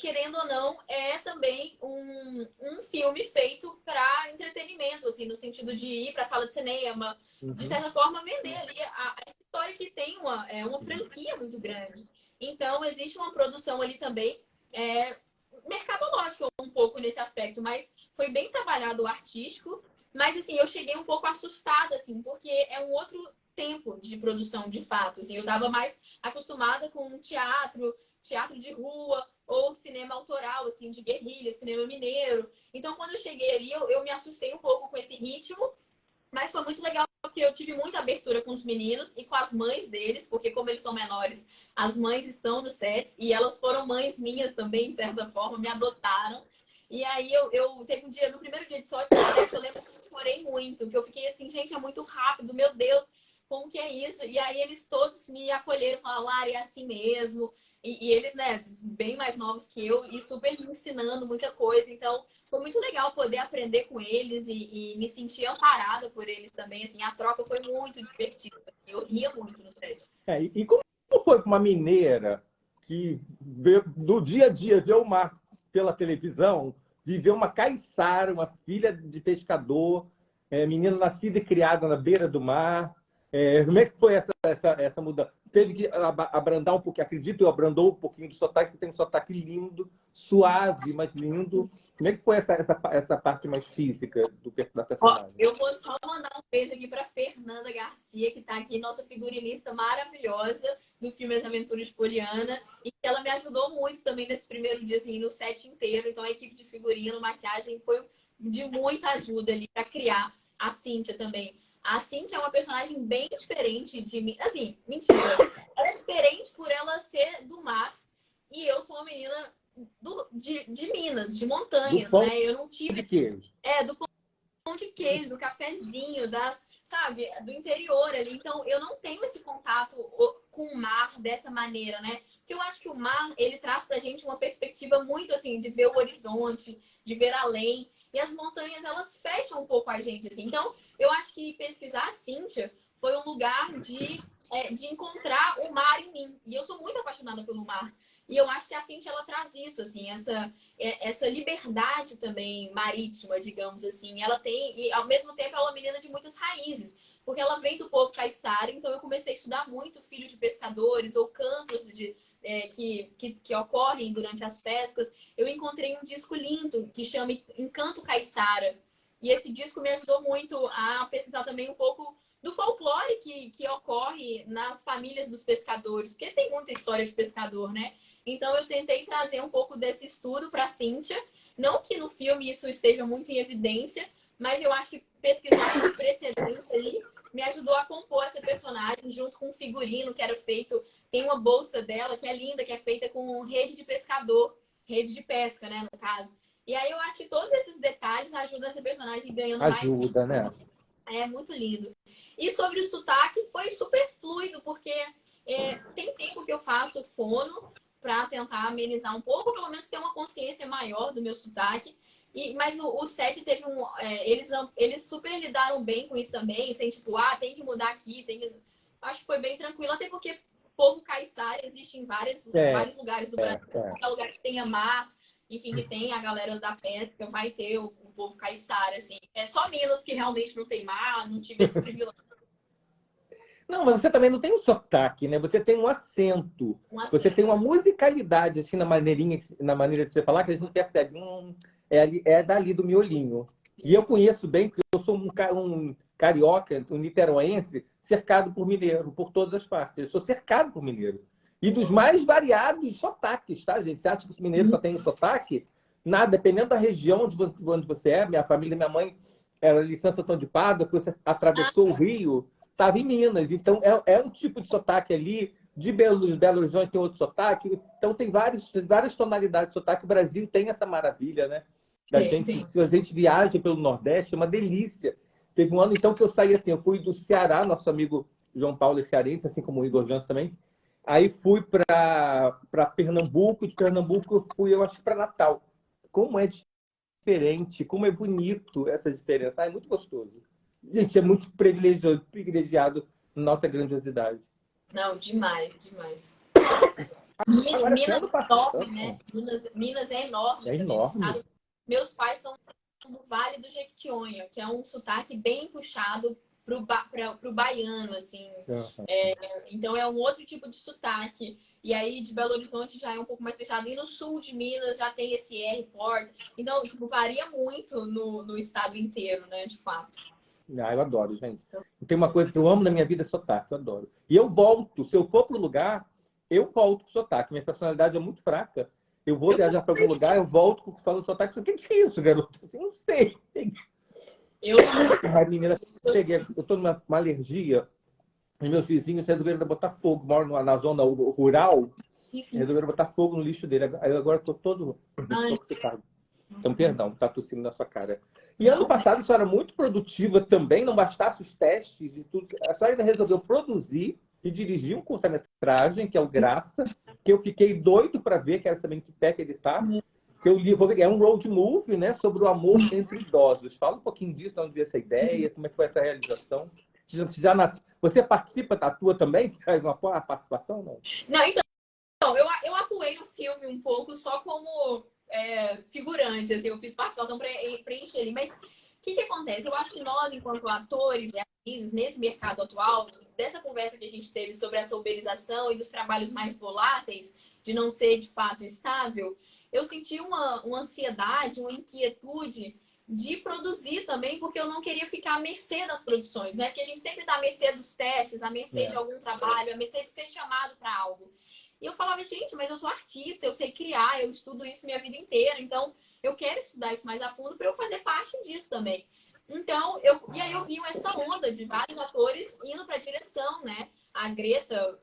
querendo ou não, é também um filme feito para entretenimento, assim, no sentido de ir para a sala de cinema, de certa forma vender ali essa história que tem uma franquia muito grande. Então, existe uma produção ali também, mercadológica um pouco nesse aspecto, mas foi bem trabalhado o artístico. Mas, assim, eu cheguei um pouco assustada, assim, porque é um outro tempo de produção, de fato. Assim, eu estava mais acostumada com teatro de rua ou cinema autoral, assim, de guerrilha, cinema mineiro. Então, quando eu cheguei ali, eu me assustei um pouco com esse ritmo, mas foi muito legal porque eu tive muita abertura com os meninos e com as mães deles, porque como eles são menores, as mães estão no sets e elas foram mães minhas também, de certa forma, me adotaram. E aí eu teve um dia, no primeiro dia de sorte do set, eu lembro que eu chorei muito, que eu fiquei assim, gente, é muito rápido, meu Deus, como que é isso? E aí eles todos me acolheram, falaram, Lari, é assim mesmo. E eles, né, bem mais novos que eu, e super me ensinando muita coisa. Então, foi muito legal poder aprender com eles e me sentir amparada por eles também. Assim, a troca foi muito divertida. Assim, eu ria muito no set. E como foi para uma mineira que do dia a dia vê o mar pela televisão, viveu uma caiçara, uma filha de pescador, menina nascida e criada na beira do mar? Como é que foi essa mudança? teve que abrandar um pouquinho, acredito, eu abrandou um pouquinho do sotaque, você tem um sotaque lindo, suave, mas lindo. Como é que foi essa parte mais física da Ó, personagem? eu vou só mandar um beijo aqui para Fernanda Garcia, que está aqui, nossa figurinista maravilhosa do filme As Aventuras de Poliana, e que ela me ajudou muito também nesse primeiro dia, assim, no set inteiro. Então a equipe de figurino, maquiagem foi de muita ajuda ali para criar a Cíntia também. A Cíntia é uma personagem bem diferente de mim. Assim, mentira. Ela é diferente por ela ser do mar e eu sou uma menina de Minas, de Do montanhas, pão né? Eu não de tive. queijo. Do pão de queijo, do cafezinho, sabe, do interior ali. Então, eu não tenho esse contato com o mar dessa maneira, né? Porque eu acho que o mar, ele traz pra gente uma perspectiva muito, assim, de ver o horizonte, de ver além. E as montanhas, elas fecham um pouco a gente, assim. Então, eu acho que pesquisar a Cíntia foi um lugar de encontrar o mar em mim. E eu sou muito apaixonada pelo mar. E eu acho que a Cíntia, ela traz isso, assim, essa liberdade também marítima, digamos assim. Ela tem, e ao mesmo tempo ela é uma menina de muitas raízes, porque ela vem do povo caiçara, então eu comecei a estudar muito filhos de pescadores ou cantos que ocorrem durante as pescas. Eu encontrei um disco lindo que chama Encanto Caiçara. E esse disco me ajudou muito a pesquisar também um pouco do folclore que ocorre nas famílias dos pescadores, porque tem muita história de pescador, né? Então, eu tentei trazer um pouco desse estudo para a Cíntia. Não que no filme isso esteja muito em evidência, mas eu acho que pesquisar esse precedente aí me ajudou a compor essa personagem junto com um figurino que era feito. Tem uma bolsa dela que é linda, que é feita com rede de pescador, rede de pesca, né, no caso. E aí eu acho que todos esses detalhes ajudam essa personagem ganhando mais vida. Ajuda, né? É muito lindo. E sobre o sotaque, foi super fluido, porque tem tempo que eu faço fono para tentar amenizar um pouco, pelo menos ter uma consciência maior do meu sotaque. Mas o set teve um. Eles super lidaram bem com isso também, sem tipo, tem que mudar aqui, tem que. Acho que foi bem tranquilo, até porque povo caiçara existe em É, vários lugares do Brasil. Qualquer lugar que tenha mar, enfim, que tem a galera da pesca, vai ter o povo caiçara, assim. É só Minas que realmente não tem mar, não tive esse privilégio. Não, mas você também não tem um sotaque, né? Você tem um acento. Você tem uma musicalidade, assim, na maneira de você falar, que a gente percebe. É dali do miolinho. E eu conheço bem, porque eu sou um carioca, um niteroense, cercado por mineiro, por todas as partes. Eu sou cercado por mineiro. E dos mais variados sotaques, tá, gente? Você acha que os mineiros só têm um sotaque? Nada, dependendo da região onde você é. Minha família, minha mãe era de Santo Antônio de Pádua, depois você atravessou o Rio, estava em Minas. Então, é um tipo de sotaque ali. De Belo Horizonte tem outro sotaque. Então, tem várias tonalidades de sotaque. O Brasil tem essa maravilha, né? Se a gente viaja pelo Nordeste, é uma delícia. Teve um ano, então, que eu saí assim, eu fui do Ceará, nosso amigo João Paulo é cearense, assim como o Igor Jans também. Aí fui para Pernambuco, de Pernambuco eu fui, eu acho, para Natal. Como é diferente, como é bonito essa diferença. É muito gostoso. Gente, é muito privilegiado nossa grandiosidade. Não, demais, demais. Agora, Minas sendo é enorme, né? passando, Minas é enorme é também, o enorme. estado. Meus pais são do Vale do Jequitinhonha, que é um sotaque bem puxado pro baiano, assim. Uhum. Então é um outro tipo de sotaque. E aí de Belo Horizonte já é um pouco mais fechado. E no sul de Minas já tem esse R porta. Então, tipo, varia muito no estado inteiro, né, de fato. Eu adoro, gente. Tem uma coisa que eu amo na minha vida, é sotaque, eu adoro. E eu volto, se eu for para o lugar, eu volto com sotaque. Minha personalidade é muito fraca. Eu vou Eu, viajar para algum lugar, eu volto com falando sotaque. O que é isso, garoto? Eu não sei. eu Ai, menina, eu estou numa alergia. E meus vizinhos resolveram botar fogo. Moro na zona rural. enfim. Resolveram botar fogo no lixo dele. Agora estou todo Ai, intoxicado. Então, perdão, tá tossindo na sua cara. E ano não. passado a senhora era muito produtiva também, não bastasse os testes e tudo. A senhora ainda resolveu produzir e dirigir um curta-metragem, que é o Graça, que eu fiquei doido para ver, quero saber em que pé que ele está. Que eu li, vou ver, é um road movie, né, sobre o amor entre idosos. Fala um pouquinho disso, de onde veio essa ideia, como é que foi essa realização. Você participa, atua também? Faz uma participação, não? Não, então, eu atuei no filme um pouco só como figurante, assim, eu fiz participação preencher ali, mas que acontece? Eu acho que nós, enquanto atores e atrizes, nesse mercado atual, dessa conversa que a gente teve sobre essa uberização e dos trabalhos mais voláteis, de não ser de fato estável, eu senti uma ansiedade, uma inquietude de produzir também, porque eu não queria ficar à mercê das produções, né? Porque a gente sempre está à mercê dos testes, à mercê de algum trabalho, à mercê de ser chamado para algo. E eu falava, gente, mas eu sou artista, eu sei criar, eu estudo isso minha vida inteira, então eu quero estudar isso mais a fundo para eu fazer parte disso também. Então, e aí eu vi essa onda de vários atores indo para a direção, né? A Greta,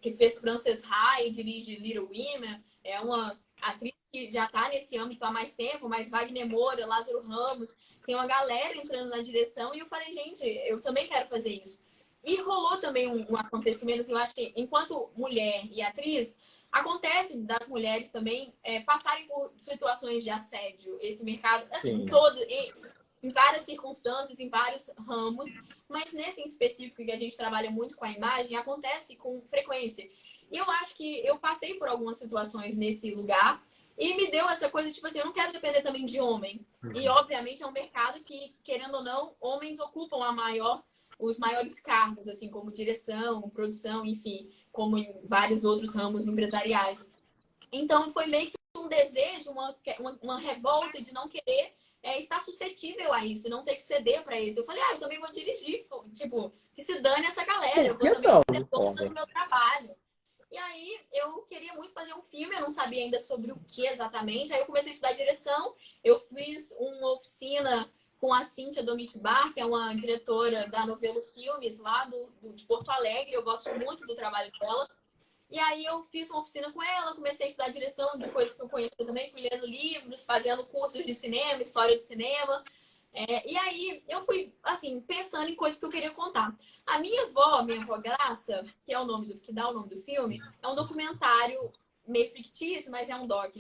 que fez Frances Ha e dirige Little Women, é uma atriz que já está nesse âmbito há mais tempo, mas Wagner Moura, Lázaro Ramos, tem uma galera entrando na direção e eu falei, gente, eu também quero fazer isso. E rolou também um acontecimento, assim, eu acho que enquanto mulher e atriz, acontece das mulheres também passarem por situações de assédio, esse mercado, assim, em várias circunstâncias, em vários ramos, mas nesse em específico que a gente trabalha muito com a imagem, acontece com frequência. E eu acho que eu passei por algumas situações nesse lugar e me deu essa coisa, tipo assim, eu não quero depender também de homem. E, obviamente, é um mercado que, querendo ou não, homens ocupam os maiores cargos, assim, como direção, produção, enfim, como em vários outros ramos empresariais. Então, foi meio que um desejo, uma revolta de não querer estar suscetível a isso, não ter que ceder para isso. Eu falei, eu também vou dirigir, tipo, que se dane essa galera, eu vou também ser dona do meu trabalho. E aí, eu queria muito fazer um filme, eu não sabia ainda sobre o que exatamente. Aí eu comecei a estudar direção, eu fiz uma oficina com a Cíntia Dominique Bar, que é uma diretora da Novelo Filmes, lá de Porto Alegre. Eu gosto muito do trabalho dela. E aí eu fiz uma oficina com ela, comecei a estudar direção de coisas que eu conhecia também, fui lendo livros, fazendo cursos de cinema, história de cinema. E aí eu fui, assim, pensando em coisas que eu queria contar. A minha avó Graça, que é o nome que dá o nome do filme, é um documentário meio fictício, mas é um doc.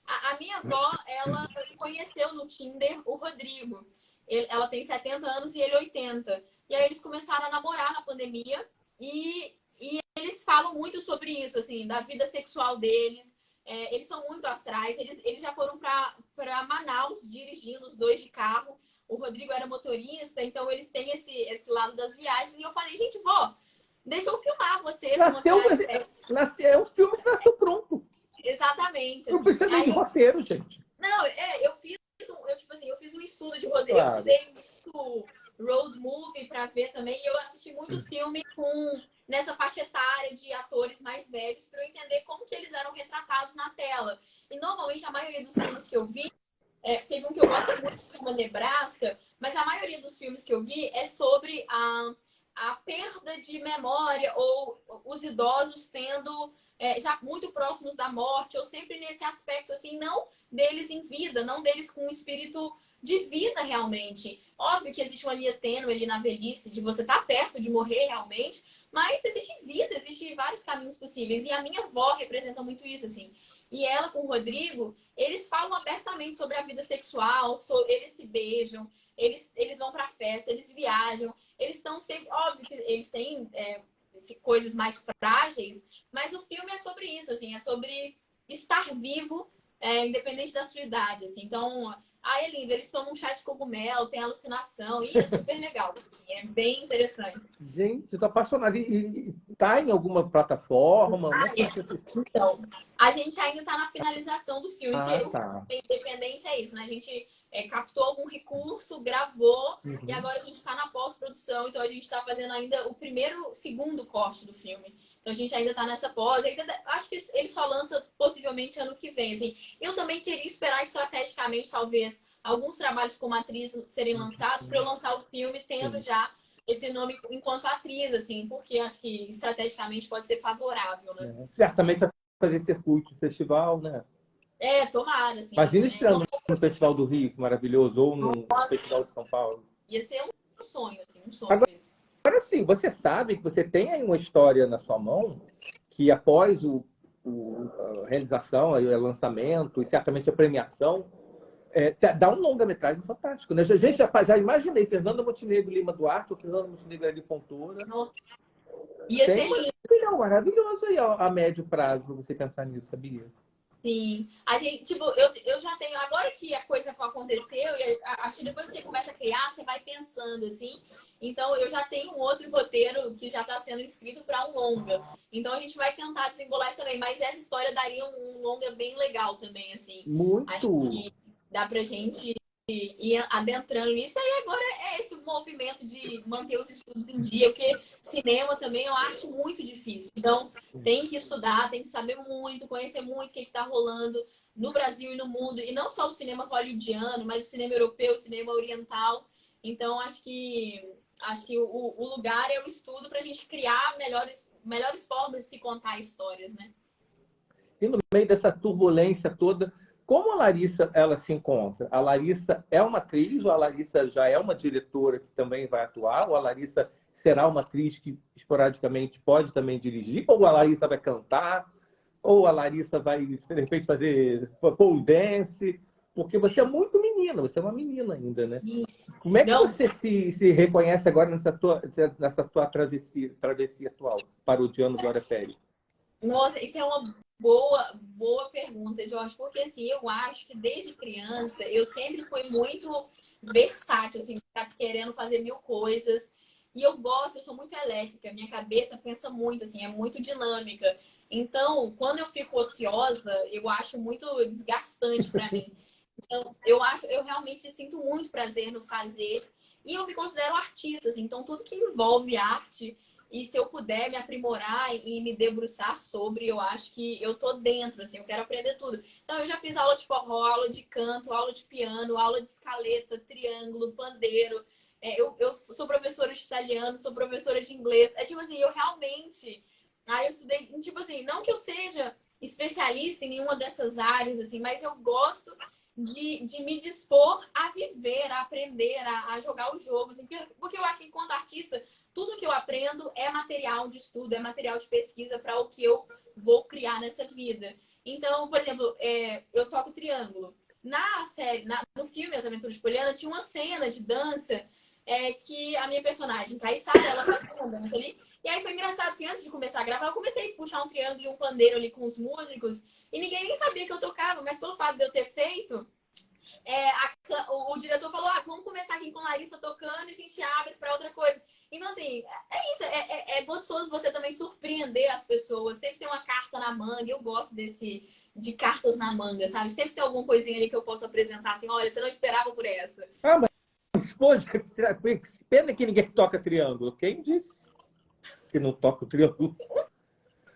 A minha avó, ela conheceu no Tinder o Rodrigo. Ela tem 70 anos e ele 80. E aí eles começaram a namorar na pandemia e eles falam muito sobre isso, assim, da vida sexual deles. Eles são muito astrais. Eles já foram para Manaus dirigindo os dois de carro. O Rodrigo era motorista, então eles têm esse lado das viagens. E eu falei, gente, vó, deixa eu filmar vocês. É um filme que nasceu pronto. Exatamente. Não precisa nem de roteiro, gente. Não, eu fiz um estudo de roteiro. Claro. Eu estudei muito road movie para ver também. E eu assisti muito filme nessa faixa etária de atores mais velhos para eu entender como que eles eram retratados na tela. E normalmente a maioria dos filmes que eu vi, teve um que eu gosto muito, que se chama Nebraska, mas a maioria dos filmes que eu vi é sobre a perda de memória ou os idosos tendo já muito próximos da morte, ou sempre nesse aspecto, assim, não deles em vida, não deles com um espírito de vida realmente. Óbvio que existe uma linha tênue ali na velhice, de você estar perto de morrer realmente, mas existe vida, existem vários caminhos possíveis. E a minha avó representa muito isso, assim. E ela com o Rodrigo, eles falam abertamente sobre a vida sexual, eles se beijam, eles vão pra festa, eles viajam, eles estão sempre... Óbvio que eles têm coisas mais frágeis, mas o filme é sobre isso, assim, é sobre estar vivo, independente da sua idade, assim. Então, é lindo, eles tomam um chá de cogumelo, tem alucinação, e é super legal, assim, é bem interessante. Gente, eu tô apaixonada. E tá em alguma plataforma? Então, a gente ainda tá na finalização do filme, porque tá. o filme independente é isso, né? A gente captou algum recurso, gravou, e agora a gente tá na pós-produção, então a gente tá fazendo ainda o segundo corte do filme. Então a gente ainda tá nessa pós, acho que ele só lança possivelmente ano que vem, assim. Eu também queria esperar estrategicamente, talvez, alguns trabalhos como atriz serem lançados para eu lançar o filme tendo já esse nome enquanto atriz, assim, porque acho que estrategicamente pode ser favorável, né? Certamente vai fazer circuito de festival, né? Tomara, assim. Imagina estreando no Festival do Rio, que maravilhoso, ou no Festival de São Paulo. Ia ser um sonho, assim, um sonho mesmo. Agora sim, você sabe que você tem aí uma história na sua mão que após a realização, o lançamento e certamente a premiação, dá um longa-metragem fantástico, né? Gente, já imaginei Fernanda Montenegro Lima Duarte ou Fernanda Montenegro ali Fontoura. Ia ser lindo. Maravilhoso aí a médio prazo você pensar nisso, sabia? Sim. A gente, tipo, eu já tenho, agora que a coisa aconteceu, e acho que depois que você começa a criar, você vai pensando assim. Então, eu já tenho um outro roteiro que já está sendo escrito para um longa. Então, a gente vai tentar desembolar isso também. Mas essa história daria um longa bem legal também, assim. Acho Muito. que dá pra gente ir adentrando nisso. E aí, agora é esse movimento de manter os estudos em dia, porque cinema também eu acho muito difícil. Então, tem que estudar, tem que saber muito, conhecer muito o que está rolando no Brasil e no mundo. E não só o cinema hollywoodiano, mas o cinema europeu, o cinema oriental. Então, acho que o lugar é o estudo para a gente criar melhores formas de se contar histórias, né? E no meio dessa turbulência toda, como a Larissa ela se encontra? A Larissa é uma atriz ou a Larissa já é uma diretora que também vai atuar? Ou a Larissa será uma atriz que esporadicamente pode também dirigir? Ou a Larissa vai cantar? Ou a Larissa vai, de repente, fazer pole dance? Porque você é muito menina, você é uma menina ainda, né? Como é que Não, você se reconhece agora nessa tua travessia atual, parodiando Glória Pérez? nossa, isso é uma boa pergunta, Jorge, porque assim, eu acho que desde criança eu sempre fui muito versátil, assim, tá querendo fazer mil coisas. E eu sou muito elétrica, minha cabeça pensa muito, assim, é muito dinâmica. Então, quando eu fico ociosa, eu acho muito desgastante para mim. Então, eu realmente sinto muito prazer no fazer. E eu me considero artista, assim, então tudo que envolve arte, e se eu puder me aprimorar e me debruçar sobre, eu acho que eu tô dentro, assim, eu quero aprender tudo. Então, eu já fiz aula de forró, aula de canto, aula de piano, aula de escaleta, triângulo, pandeiro. Eu sou professora de italiano, sou professora de inglês. É tipo assim, eu realmente. Eu estudei, tipo assim, não que eu seja especialista em nenhuma dessas áreas, assim, mas eu gosto de me dispor a viver, a aprender, a jogar os jogos. Porque eu acho que, enquanto artista, tudo que eu aprendo é material de estudo, é material de pesquisa para o que eu vou criar nessa vida. Então, por exemplo, eu toco triângulo. Na série, no filme As Aventuras de Poliana, tinha uma cena de dança que a minha personagem, Caissara, ela fazia uma dança ali. E aí foi engraçado que antes de começar a gravar, eu comecei a puxar um triângulo e um pandeiro ali com os músicos. E ninguém nem sabia que eu tocava, mas pelo fato de eu ter feito, o diretor falou: vamos começar aqui com Larissa tocando e a gente abre para outra coisa. Então, assim, é isso. É gostoso você também surpreender as pessoas. Sempre tem uma carta na manga. Eu gosto de cartas na manga, sabe? Sempre tem alguma coisinha ali que eu posso apresentar assim: olha, você não esperava por essa. Ah, mas, poxa, pena que ninguém toca triângulo. Quem disse que não toca o triângulo?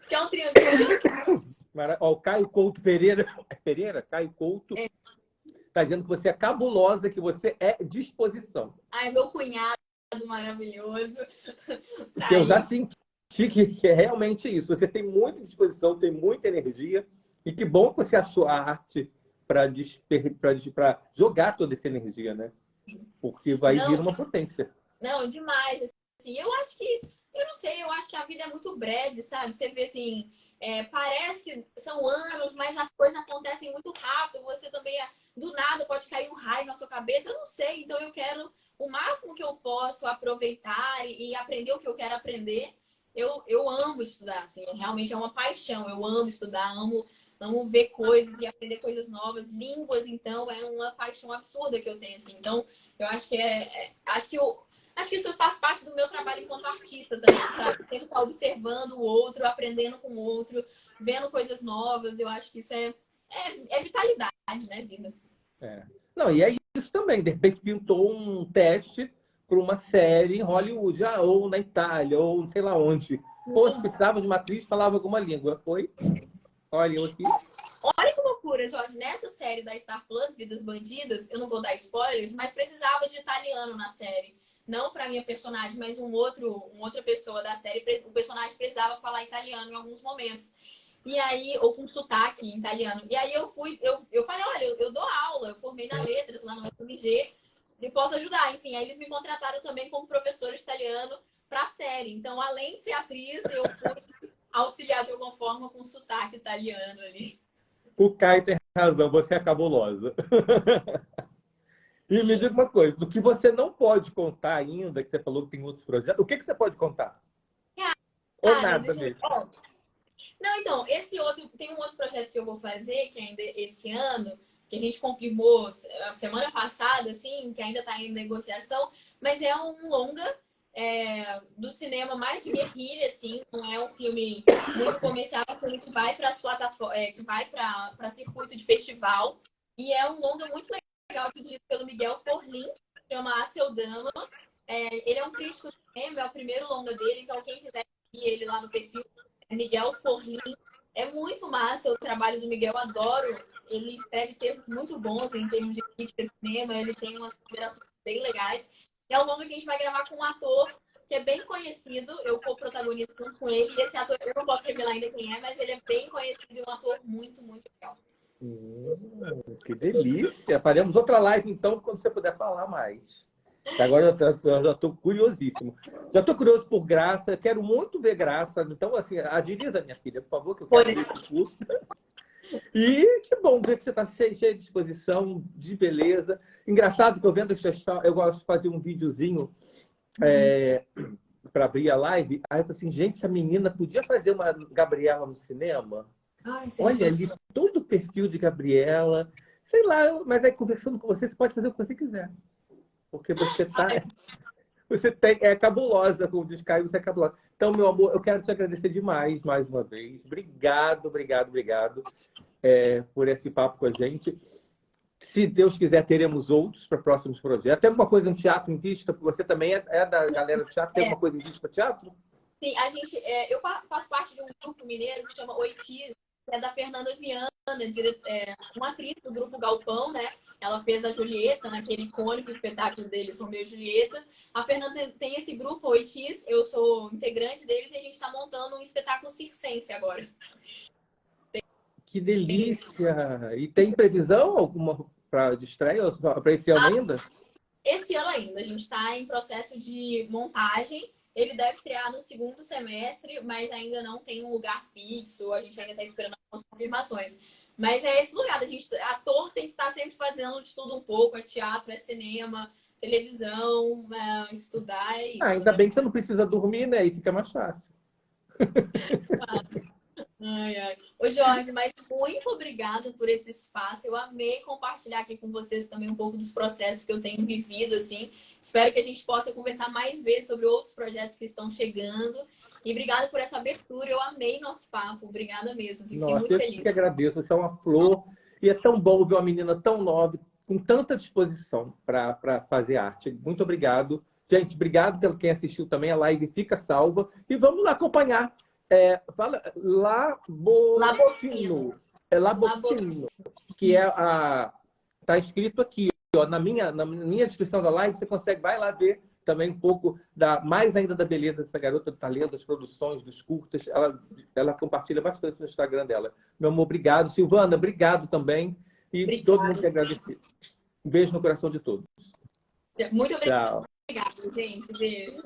Que é um triângulo. Ó, o Caio Couto Pereira, Pereira? Caio Couto, está dizendo que você é cabulosa, que você é disposição. Ai, meu cunhado maravilhoso. Tá Que eu já aí. senti que é realmente isso. Você tem muita disposição, tem muita energia, e que bom que você achou a arte para jogar toda essa energia, né? Porque vai vir Não, uma potência. não, demais. Assim, eu não sei, eu acho que a vida é muito breve, sabe? Você vê assim, parece que são anos, mas as coisas acontecem muito rápido. Você também, do nada, pode cair um raio na sua cabeça. Eu não sei, então eu quero o máximo que eu posso aproveitar e aprender o que eu quero aprender. Eu amo estudar, assim, realmente é uma paixão. Eu amo estudar, amo ver coisas e aprender coisas novas. Línguas, então, é uma paixão absurda que eu tenho, assim. Então, eu acho que acho que isso faz parte do meu trabalho enquanto artista também, sabe? Sempre estar observando o outro, aprendendo com o outro, vendo coisas novas. Eu acho que isso é vitalidade, né, vida? É. Não, e é isso também. De repente pintou um teste para uma série em Hollywood, ou na Itália, ou não sei lá onde. Pô, se Sim. precisava de uma atriz, falava alguma língua. Foi, olha, eu aqui. Olha que loucura, Jorge. Nessa série da Star Plus, Vidas Bandidas, eu não vou dar spoilers, mas precisava de italiano na série. Não para minha personagem, mas uma outra pessoa da série, o personagem precisava falar italiano em alguns momentos. E aí, ou com sotaque em italiano. E aí eu falei, olha, eu dou aula, eu formei na Letras lá no FMG, e posso ajudar. Enfim, aí eles me contrataram também como professora de italiano para a série. Então, além de ser atriz, eu pude auxiliar de alguma forma com sotaque italiano ali. O Caio tem razão, você é cabulosa. E me diga uma coisa, do que você não pode contar ainda, que você falou que tem outros projetos, o que você pode contar? Ou Cara, nada deixa eu mesmo? ver. Não, então, tem um outro projeto que eu vou fazer, que ainda esse ano, que a gente confirmou a semana passada, assim, que ainda está em negociação, mas é um longa do cinema mais de guerrilha, assim, não é um filme muito comercial, é um filme que vai para as plataformas, que vai para circuito de festival, e é um longa muito legal, dirigido pelo Miguel Forlin, chama A Seu Dama. Ele é um crítico de cinema, é o primeiro longa dele, então quem quiser seguir ele lá no perfil Miguel Forlin. É muito massa o trabalho do Miguel, adoro. Ele escreve textos muito bons em termos de crítica de cinema, ele tem umas considerações bem legais. É um longa que a gente vai gravar com um ator que é bem conhecido, eu co-protagonizo junto com ele, e esse ator, eu não posso revelar ainda quem é, mas ele é bem conhecido e um ator muito, muito legal. Que delícia! Faremos outra live, então, quando você puder falar mais. Agora eu já estou curiosíssimo. Já estou curioso por Graça, quero muito ver Graça. Então, assim, agiliza, minha filha, por favor, que eu quero ver esse curso. E que bom ver que você está cheio de disposição, de beleza. Engraçado que eu vendo que eu gosto de fazer um videozinho para abrir a live. Aí eu falei assim, gente, essa menina podia fazer uma Gabriela no cinema? Olha ali, todo o perfil de Gabriela. Sei lá, mas aí conversando com você pode fazer o que você quiser. Porque você é cabulosa, como diz Caio, você é cabulosa. Então, meu amor, eu quero te agradecer demais, mais uma vez. Obrigado, obrigado, obrigado por esse papo com a gente. Se Deus quiser, teremos outros para próximos projetos. Tem alguma coisa no teatro em vista? Você também é da galera do teatro? Tem alguma coisa em vista para teatro? Sim, eu faço parte de um grupo mineiro que chama Oitis, que é da Fernanda Viana, uma atriz do grupo Galpão, né? Ela fez a Julieta, naquele icônico espetáculo deles, Romeu e Julieta. A Fernanda tem esse grupo, Oitis, eu sou integrante deles e a gente está montando um espetáculo circense agora. Que delícia! E tem previsão alguma para estreia para esse ano ainda? Esse ano ainda, a gente está em processo de montagem. Ele deve estrear no segundo semestre, mas ainda não tem um lugar fixo. A gente ainda está esperando as confirmações. Mas é esse lugar. Ator tem que estar sempre fazendo de tudo um pouco. É teatro, é cinema, televisão, estudar, é isso. Ainda bem que você não precisa dormir, né? E fica mais fácil. Ai, ai. Ô, Jorge, mas muito obrigado por esse espaço. Eu amei compartilhar aqui com vocês também um pouco dos processos que eu tenho vivido, assim. Espero que a gente possa conversar mais vezes sobre outros projetos que estão chegando. E obrigada por essa abertura. Eu amei nosso papo. Obrigada mesmo. Fiquei muito feliz. Eu que agradeço. Você é uma flor. E é tão bom ver uma menina tão nova, com tanta disposição para fazer arte. Muito obrigado. Gente, obrigado pelo quem assistiu também. A live fica salva. E vamos lá acompanhar. Fala Labotino. Labotino. Que tá escrito aqui, ó, na minha descrição da live, você vai lá ver também um pouco mais ainda da beleza dessa garota, do talento, das produções, dos curtas. Ela compartilha bastante no Instagram dela. Meu amor, obrigado. Silvana, obrigado também. E obrigado. Todo mundo quer agradecer. Um beijo no coração de todos. Muito obrigada, gente. Beijo.